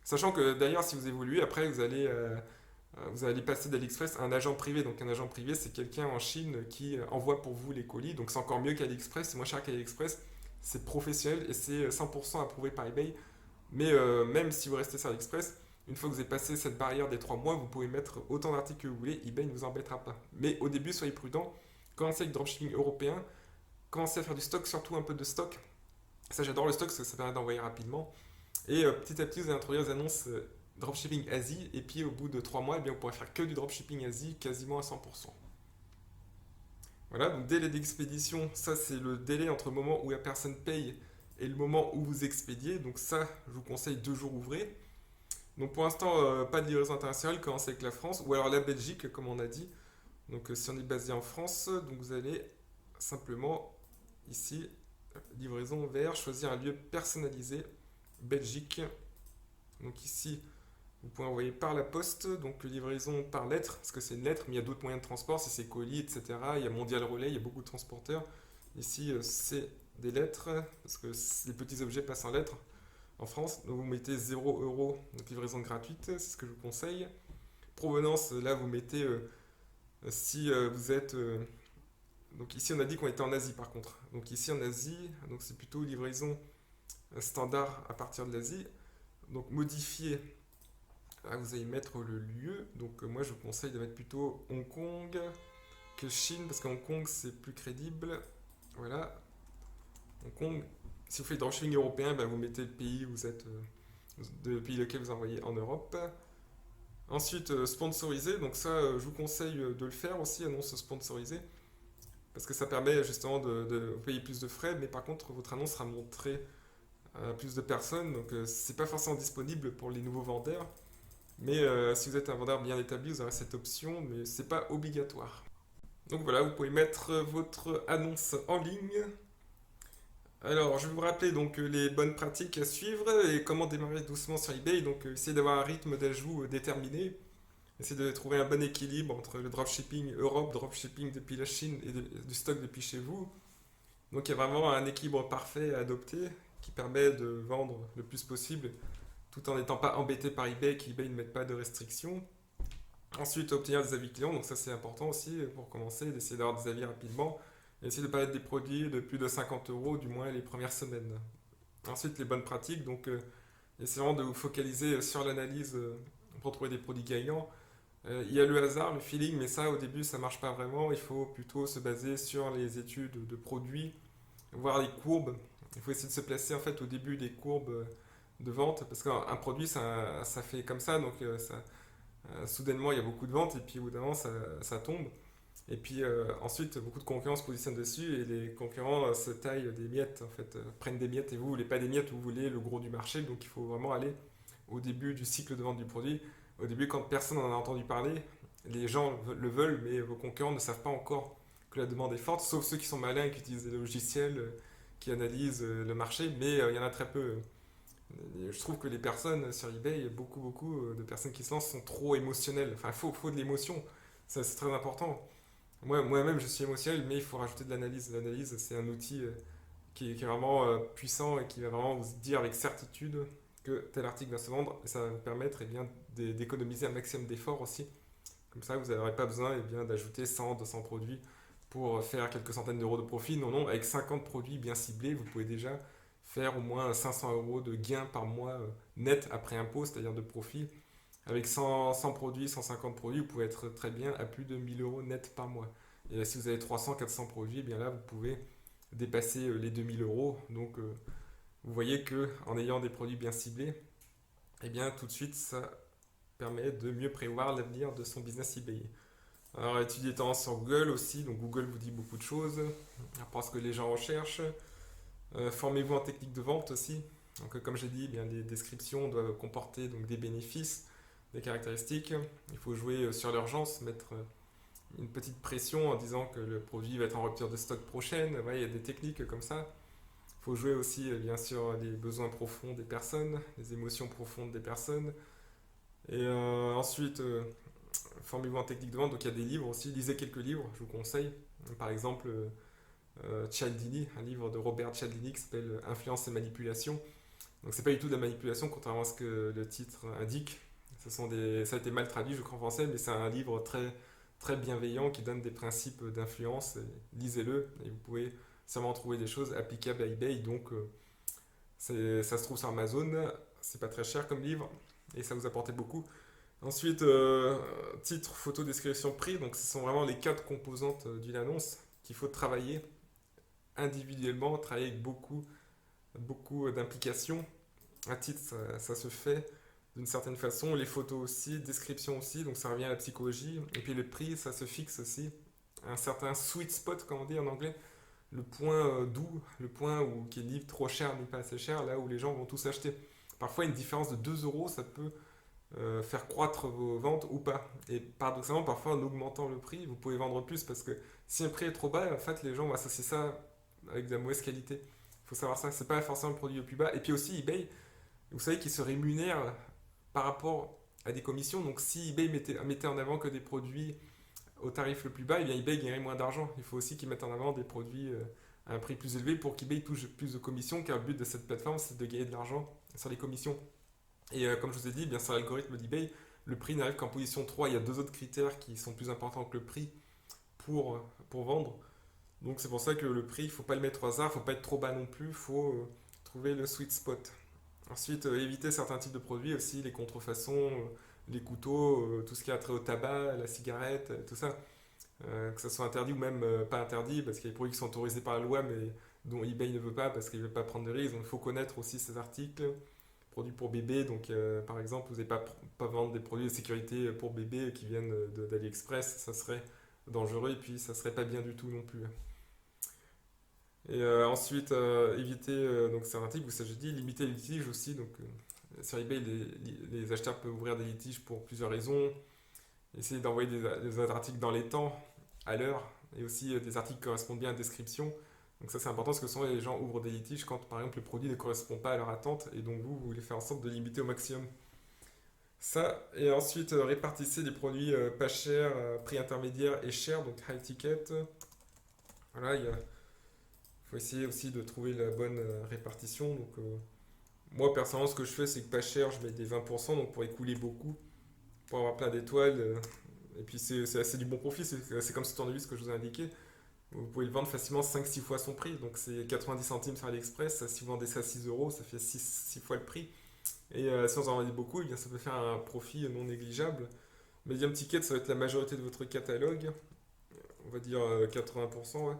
Sachant que d'ailleurs, si vous évoluez, après, vous allez passer d'AliExpress à un agent privé. Donc un agent privé, c'est quelqu'un en Chine qui envoie pour vous les colis. Donc c'est encore mieux qu'AliExpress, c'est moins cher qu'AliExpress. C'est professionnel et c'est 100% approuvé par eBay. Mais même si vous restez sur AliExpress, une fois que vous avez passé cette barrière des 3 mois, vous pouvez mettre autant d'articles que vous voulez. eBay ne vous embêtera pas. Mais au début, soyez prudent. Commencez avec le dropshipping européen. Commencez à faire du stock, surtout un peu de stock. Ça, j'adore le stock parce que ça permet d'envoyer rapidement. Et petit à petit, vous allez introduire des annonces dropshipping Asie, et puis au bout de 3 mois, eh bien, vous pourrez faire que du dropshipping Asie quasiment à 100%. Voilà, donc délai d'expédition, ça c'est le délai entre le moment où la personne paye et le moment où vous expédiez. Donc ça, je vous conseille 2 jours ouvrés. Donc pour l'instant, pas de livraison internationale, commencez avec la France ou alors la Belgique, comme on a dit. Donc si on est basé en France, donc vous allez simplement ici, livraison vers, choisir un lieu personnalisé, Belgique. Donc ici, vous pouvez envoyer par la poste, donc livraison par lettre, parce que c'est une lettre, mais il y a d'autres moyens de transport, si c'est colis, etc. Il y a Mondial Relay, il y a beaucoup de transporteurs. Ici, c'est des lettres, parce que les petits objets passent en lettres en France. Donc vous mettez 0 €, donc livraison gratuite, c'est ce que je vous conseille. Provenance, là vous mettez si vous êtes. Donc ici on a dit qu'on était en Asie par contre. Donc ici en Asie, donc c'est plutôt livraison standard à partir de l'Asie. Donc modifier, là, vous allez mettre le lieu. Donc moi je vous conseille de mettre plutôt Hong Kong que Chine parce qu'à Hong Kong c'est plus crédible. Voilà, Hong Kong. Si vous faites dropshipping européen, ben, vous mettez le pays où vous êtes, le pays lequel vous envoyez en Europe. Ensuite, sponsorisé, donc ça, je vous conseille de le faire aussi, annonce sponsorisée, parce que ça permet justement de payer plus de frais, mais par contre, votre annonce sera montrée à plus de personnes, donc c'est pas forcément disponible pour les nouveaux vendeurs, mais si vous êtes un vendeur bien établi, vous aurez cette option, mais c'est pas obligatoire. Donc voilà, vous pouvez mettre votre annonce en ligne. Alors, je vais vous rappeler donc les bonnes pratiques à suivre et comment démarrer doucement sur eBay. Donc, essayez d'avoir un rythme d'ajout déterminé. Essayez de trouver un bon équilibre entre le dropshipping Europe, dropshipping depuis la Chine et du stock depuis chez vous. Donc, il y a vraiment un équilibre parfait à adopter qui permet de vendre le plus possible tout en n'étant pas embêté par eBay, qu'eBay ne mette pas de restrictions. Ensuite, obtenir des avis clients, donc ça c'est important aussi pour commencer, d'essayer d'avoir des avis rapidement. Et essayer de ne pas être des produits de plus de 50 € du moins les premières semaines. Ensuite, les bonnes pratiques, donc essayez vraiment de vous focaliser sur l'analyse pour trouver des produits gagnants. Il y a le hasard, le feeling, mais ça au début ça marche pas vraiment. Il faut plutôt se baser sur les études de produits, voir les courbes. Il faut essayer de se placer en fait au début des courbes de vente parce qu'un produit ça fait comme ça, donc soudainement il y a beaucoup de ventes et puis au bout d'un moment ça tombe. Et puis ensuite, beaucoup de concurrents se positionnent dessus et les concurrents se taillent des miettes, en fait, prennent des miettes et vous voulez pas des miettes, vous voulez le gros du marché. Donc il faut vraiment aller au début du cycle de vente du produit. Au début, quand personne n'en a entendu parler, les gens le veulent, mais vos concurrents ne savent pas encore que la demande est forte, sauf ceux qui sont malins et qui utilisent des logiciels qui analysent le marché, mais il y en a très peu. Je trouve que les personnes sur eBay, beaucoup de personnes qui se lancent sont trop émotionnelles. Enfin, faut de l'émotion, ça c'est très important. Moi-même, je suis émotionnel, mais il faut rajouter de l'analyse. L'analyse, c'est un outil qui est vraiment puissant et qui va vraiment vous dire avec certitude que tel article va se vendre. Et ça va vous permettre eh bien, d'économiser un maximum d'efforts aussi. Comme ça, vous n'aurez pas besoin eh bien, d'ajouter 100, 200 produits pour faire quelques centaines d'euros de profit. Non, non, avec 50 produits bien ciblés, vous pouvez déjà faire au moins 500 € de gain par mois net après impôt, c'est-à-dire de profit. Avec 100 produits, 150 produits, vous pouvez être très bien à plus de 1000 € net par mois. Et si vous avez 300, 400 produits, eh bien là, vous pouvez dépasser les 2000 €. Donc, vous voyez que en ayant des produits bien ciblés, eh bien, tout de suite, ça permet de mieux prévoir l'avenir de son business eBay. Alors, étudier les tendances sur Google aussi. Donc, Google vous dit beaucoup de choses, par rapport à ce que les gens recherchent. Formez-vous en technique de vente aussi. Donc, comme j'ai dit, eh bien, les descriptions doivent comporter donc, des bénéfices, des caractéristiques. Il faut jouer sur l'urgence, mettre une petite pression en disant que le produit va être en rupture de stock prochaine. Ouais, il y a des techniques comme ça. Il faut jouer aussi, bien sûr, les besoins profonds des personnes, les émotions profondes des personnes. Et ensuite, formez-vous en technique de vente. Donc il y a des livres aussi. Lisez quelques livres, je vous conseille. Par exemple, Cialdini, un livre de Robert Cialdini qui s'appelle Influence et manipulation. Donc c'est pas du tout de la manipulation, contrairement à ce que le titre indique. Ça a été mal traduit, je crois, en français, mais c'est un livre très bienveillant qui donne des principes d'influence. Lisez-le et vous pouvez sûrement trouver des choses applicables à eBay. Donc ça se trouve sur Amazon, c'est pas très cher comme livre et ça vous apportait beaucoup. Ensuite, titre, photo, description, prix. Donc ce sont vraiment les 4 composantes d'une annonce qu'il faut travailler individuellement, travailler avec beaucoup d'implications. Un titre, ça se fait d'une certaine façon, les photos aussi, description aussi, donc ça revient à la psychologie. Et puis le prix, ça se fixe aussi. Un certain sweet spot, comme on dit en anglais, le point doux, le point où, qui est ni trop cher ni pas assez cher, là où les gens vont tous acheter. Parfois, une différence de 2 euros, ça peut faire croître vos ventes ou pas. Et paradoxalement, parfois, en augmentant le prix, vous pouvez vendre plus parce que si un prix est trop bas, en fait, les gens vont associer ça avec de la mauvaise qualité. Il faut savoir ça, c'est pas forcément le produit le plus bas. Et puis aussi, eBay, vous savez qu'il se rémunère par rapport à des commissions. Donc, si eBay mettait en avant que des produits au tarif le plus bas, eh bien eBay gagnerait moins d'argent. Il faut aussi qu'ils mettent en avant des produits à un prix plus élevé pour qu'eBay touche plus de commissions, car le but de cette plateforme, c'est de gagner de l'argent sur les commissions. Et comme je vous ai dit, bien sur l'algorithme d'eBay, le prix n'arrive qu'en position 3. Il y a deux autres critères qui sont plus importants que le prix pour vendre. Donc c'est pour ça que le prix, il ne faut pas le mettre au hasard, il ne faut pas être trop bas non plus, il faut trouver le sweet spot. Ensuite, éviter certains types de produits aussi, les contrefaçons, les couteaux, tout ce qui a trait au tabac, la cigarette, tout ça. Que ça soit interdit ou même pas interdit, parce qu'il y a des produits qui sont autorisés par la loi, mais dont eBay ne veut pas parce qu'il ne veut pas prendre de risques. Donc il faut connaître aussi ces articles. Produits pour bébé, donc par exemple, vous n'allez pas vendre des produits de sécurité pour bébé qui viennent d'AliExpress, ça serait dangereux et puis ça serait pas bien du tout non plus. Et ensuite, éviter, donc c'est un article où ça je dis, limiter les litiges aussi. Donc sur eBay, les acheteurs peuvent ouvrir des litiges pour plusieurs raisons. Essayer d'envoyer des articles dans les temps, à l'heure, et aussi des articles qui correspondent bien à la description. Donc ça c'est important parce que souvent les gens ouvrent des litiges quand par exemple le produit ne correspond pas à leur attente et donc vous voulez faire en sorte de limiter au maximum. Ça, et ensuite répartissez les produits pas chers, prix intermédiaire et cher, donc high ticket. Voilà, il faut essayer aussi de trouver la bonne répartition. Donc moi personnellement ce que je fais c'est que pas cher je mets des 20% donc pour écouler beaucoup, pour avoir plein d'étoiles. Et puis c'est assez du bon profit, c'est comme ce tournevis que je vous ai indiqué. Vous pouvez le vendre facilement 5-6 fois son prix. Donc c'est 90 centimes sur AliExpress. Si vous vendez ça à 6 euros, ça fait 6 fois le prix. Et si vous en vendez beaucoup, eh bien, ça peut faire un profit non négligeable. Medium ticket, ça va être la majorité de votre catalogue. On va dire 80%. Ouais.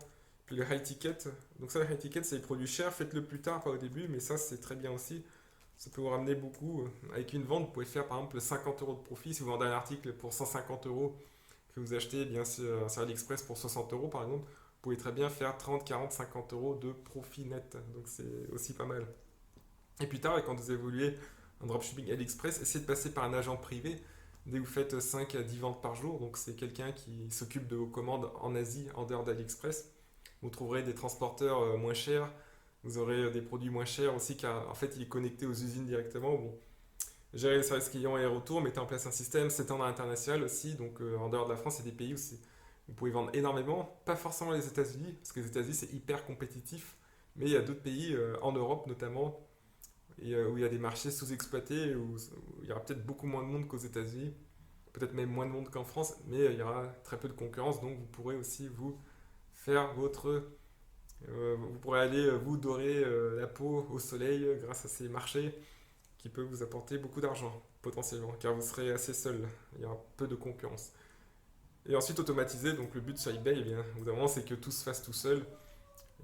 Puis le high ticket. Donc ça, le high ticket, c'est les produits chers. Faites-le plus tard, pas au début. Mais ça, c'est très bien aussi. Ça peut vous ramener beaucoup. Avec une vente, vous pouvez faire par exemple 50 euros de profit. Si vous vendez un article pour 150 euros que vous achetez eh bien sur AliExpress pour 60 euros par exemple, vous pouvez très bien faire 30, 40, 50 euros de profit net. Donc c'est aussi pas mal. Et plus tard, quand vous évoluez en dropshipping AliExpress, essayez de passer par un agent privé dès que vous faites 5 à 10 ventes par jour. Donc c'est quelqu'un qui s'occupe de vos commandes en Asie, en dehors d'AliExpress. Vous trouverez des transporteurs moins chers. Vous aurez des produits moins chers aussi car en fait il est connecté aux usines directement. Bon, gérer les services clients et les retours, mettez en place un système, s'étendre à l'international aussi. Donc en dehors de la France, il y a des pays où vous pouvez vendre énormément. Pas forcément les États-Unis, parce que les États-Unis c'est hyper compétitif. Mais il y a d'autres pays, en Europe notamment, où il y a des marchés sous-exploités, où il y aura peut-être beaucoup moins de monde qu'aux États-Unis, peut-être même moins de monde qu'en France, mais il y aura très peu de concurrence, donc vous pourrez aussi vous faire vous pourrez aller vous dorer la peau au soleil grâce à ces marchés qui peuvent vous apporter beaucoup d'argent potentiellement, car vous serez assez seul, il y aura peu de concurrence. Et ensuite automatiser, donc le but sur eBay, eh bien, évidemment, c'est que tout se fasse tout seul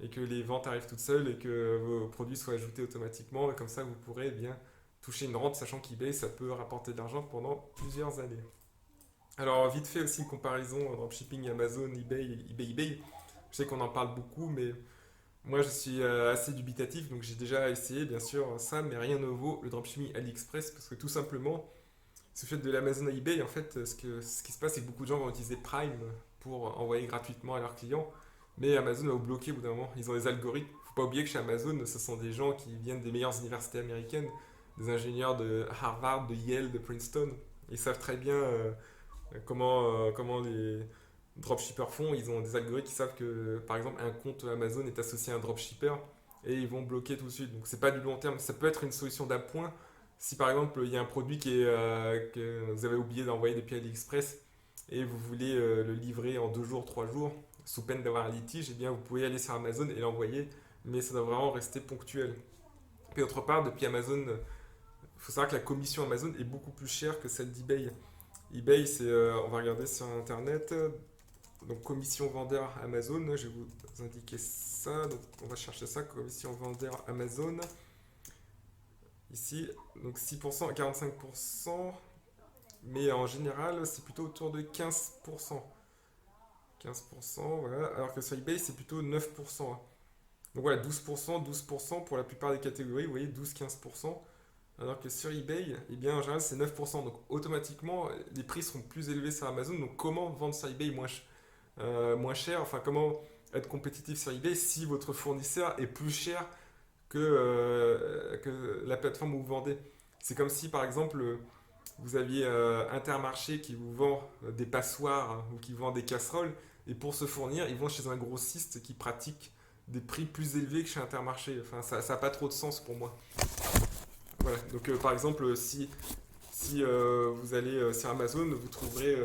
et que les ventes arrivent toutes seules et que vos produits soient ajoutés automatiquement et comme ça vous pourrez eh bien toucher une rente sachant qu'eBay ça peut rapporter de l'argent pendant plusieurs années. Alors vite fait aussi une comparaison dropshipping Amazon, eBay. Je sais qu'on en parle beaucoup mais moi je suis assez dubitatif donc j'ai déjà essayé bien sûr ça mais rien ne vaut le dropshipping AliExpress parce que tout simplement si vous faites de l'Amazon à eBay en fait ce qui se passe c'est que beaucoup de gens vont utiliser Prime pour envoyer gratuitement à leurs clients mais Amazon va vous bloquer au bout d'un moment. Ils ont des algorithmes. Faut pas oublier que chez Amazon, ce sont des gens qui viennent des meilleures universités américaines, des ingénieurs de Harvard, de Yale, de Princeton. Ils savent très bien comment les dropshippers font. Ils ont des algorithmes qui savent que, par exemple, un compte Amazon est associé à un dropshipper et ils vont bloquer tout de suite. Donc c'est pas du long terme. Ça peut être une solution d'appoint. Si par exemple il y a un produit que vous avez oublié d'envoyer depuis AliExpress et vous voulez le livrer en 2 jours, 3 jours, sous peine d'avoir un litige, eh bien vous pouvez aller sur Amazon et l'envoyer, mais ça doit vraiment rester ponctuel. Et autre part, depuis Amazon, il faut savoir que la commission Amazon est beaucoup plus chère que celle d'eBay. eBay, on va regarder sur internet, donc commission vendeur Amazon, je vais vous indiquer ça, donc on va chercher ça, commission vendeur Amazon. ici. Donc 6% à 45%, mais en général, c'est plutôt autour de 15%. 15%, voilà. Alors que sur eBay, c'est plutôt 9%, hein. Donc voilà, 12% pour la plupart des catégories, vous voyez, 12-15%. Alors que sur eBay, eh bien, en général, c'est 9%. Donc automatiquement, les prix seront plus élevés sur Amazon. Donc comment vendre sur eBay moins cher? Enfin, comment être compétitif sur eBay si votre fournisseur est plus cher que la plateforme où vous vendez? C'est comme si, par exemple, vous aviez Intermarché qui vous vend des passoires, hein, ou qui vend des casseroles. Et pour se fournir, ils vont chez un grossiste qui pratique des prix plus élevés que chez Intermarché. Enfin, ça n'a pas trop de sens pour moi. Voilà. Donc, par exemple, si vous allez sur Amazon, vous trouverez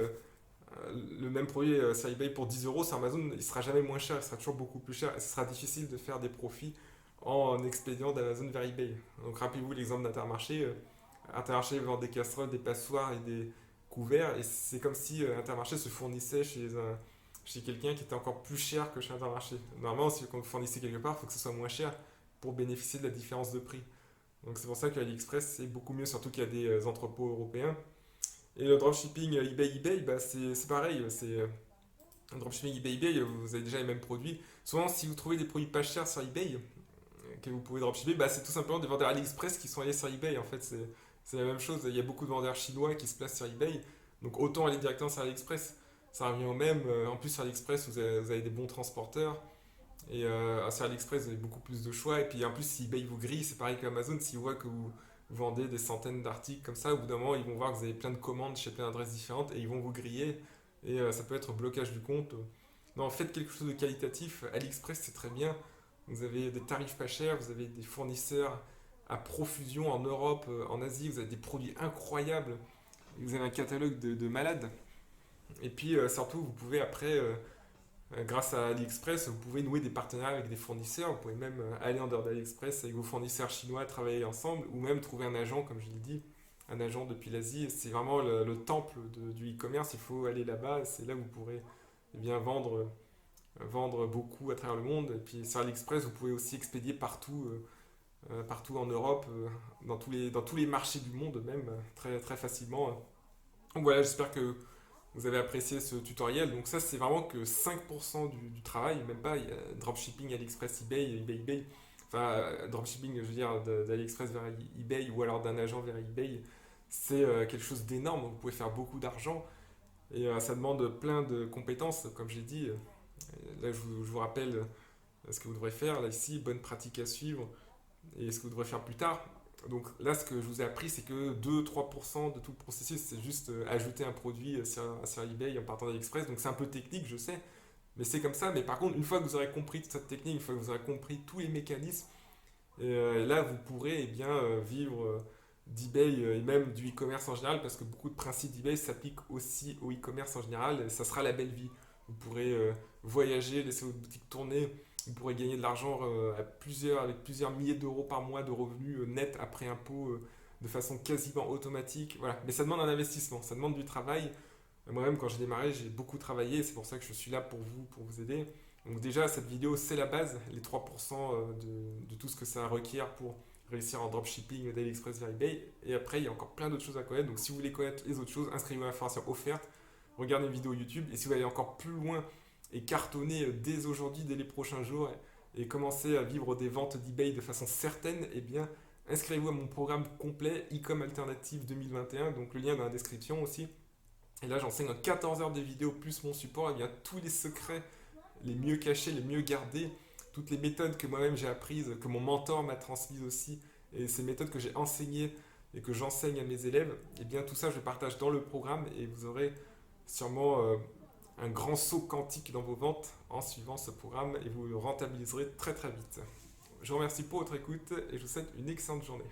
le même produit sur eBay pour 10 euros. Sur Amazon, il sera jamais moins cher, il sera toujours beaucoup plus cher. Et ce sera difficile de faire des profits en expédiant d'Amazon vers eBay. Donc, rappelez-vous l'exemple d'Intermarché. Intermarché vend des casseroles, des passoires et des couverts. Et c'est comme si Intermarché se fournissait chez quelqu'un qui était encore plus cher que chez Intermarché. Normalement, si vous fournissez quelque part, il faut que ce soit moins cher pour bénéficier de la différence de prix. Donc c'est pour ça que AliExpress c'est beaucoup mieux, surtout qu'il y a des entrepôts européens. Et le dropshipping eBay, bah, c'est pareil. Un dropshipping eBay, vous avez déjà les mêmes produits. Souvent, si vous trouvez des produits pas chers sur eBay, que vous pouvez dropshipper, bah, c'est tout simplement des vendeurs AliExpress qui sont allés sur eBay. En fait, c'est la même chose. Il y a beaucoup de vendeurs chinois qui se placent sur eBay. Donc autant aller directement sur AliExpress. Ça revient au même. En plus, sur AliExpress, vous avez des bons transporteurs. Et sur AliExpress, vous avez beaucoup plus de choix. Et puis en plus, si eBay vous grille, c'est pareil qu'Amazon. S'ils voient que vous vendez des centaines d'articles comme ça, au bout d'un moment, ils vont voir que vous avez plein de commandes chez plein d'adresses différentes et ils vont vous griller. Et ça peut être blocage du compte. Non, faites quelque chose de qualitatif. AliExpress, c'est très bien. Vous avez des tarifs pas chers, vous avez des fournisseurs à profusion en Europe, en Asie, vous avez des produits incroyables. Vous avez un catalogue de malades. Et puis surtout, vous pouvez après grâce à AliExpress, vous pouvez nouer des partenariats avec des fournisseurs. Vous pouvez même aller en dehors d'AliExpress avec vos fournisseurs chinois, travailler ensemble, ou même trouver un agent, comme je l'ai dit, un agent depuis l'Asie. C'est vraiment le temple du e-commerce. Il faut aller là-bas. C'est là où vous pourrez eh bien, vendre beaucoup à travers le monde. Et puis sur AliExpress, vous pouvez aussi expédier partout en Europe, dans tous les marchés du monde même, très, très facilement. Donc voilà, j'espère que vous avez apprécié ce tutoriel. Donc ça, c'est vraiment que 5% du travail, même pas. Il y a dropshipping, AliExpress, eBay. Enfin, dropshipping, je veux dire, d'AliExpress vers eBay ou alors d'un agent vers eBay, c'est quelque chose d'énorme. Vous pouvez faire beaucoup d'argent et ça demande plein de compétences, comme j'ai dit. Là, je vous rappelle ce que vous devrez faire. Là, ici, bonne pratique à suivre et ce que vous devrez faire plus tard. Donc là, ce que je vous ai appris, c'est que 2-3% de tout le processus, c'est juste ajouter un produit sur eBay en partant d'AliExpress. Donc c'est un peu technique, je sais, mais c'est comme ça. Mais par contre, une fois que vous aurez compris toute cette technique, une fois que vous aurez compris tous les mécanismes, là, vous pourrez eh bien, vivre d'eBay et même du e-commerce en général, parce que beaucoup de principes d'eBay s'appliquent aussi au e-commerce en général. Et ça sera la belle vie. Vous pourrez voyager, laisser votre boutique tourner. Vous pourrez gagner de l'argent avec plusieurs milliers d'euros par mois de revenus nets après impôt de façon quasiment automatique. Voilà. Mais ça demande un investissement, ça demande du travail. Moi-même, quand j'ai démarré, j'ai beaucoup travaillé. C'est pour ça que je suis là pour vous aider. Donc déjà, cette vidéo, c'est la base, les 3% de tout ce que ça requiert pour réussir en dropshipping d'AliExpress vers eBay. Et après, il y a encore plein d'autres choses à connaître. Donc si vous voulez connaître les autres choses, inscrivez-vous à la formation offerte, regardez une vidéo YouTube. Et si vous voulez aller encore plus loin et cartonner dès aujourd'hui, dès les prochains jours, et commencer à vivre des ventes d'eBay de façon certaine, eh bien, inscrivez-vous à mon programme complet e-com alternative 2021, donc le lien est dans la description aussi. Et là, j'enseigne en 14 heures de vidéo plus mon support, et bien tous les secrets les mieux cachés, les mieux gardés, toutes les méthodes que moi-même j'ai apprises, que mon mentor m'a transmises aussi, et ces méthodes que j'ai enseignées et que j'enseigne à mes élèves, et bien tout ça, je le partage dans le programme et vous aurez sûrement un grand saut quantique dans vos ventes en suivant ce programme et vous le rentabiliserez très très vite. Je vous remercie pour votre écoute et je vous souhaite une excellente journée.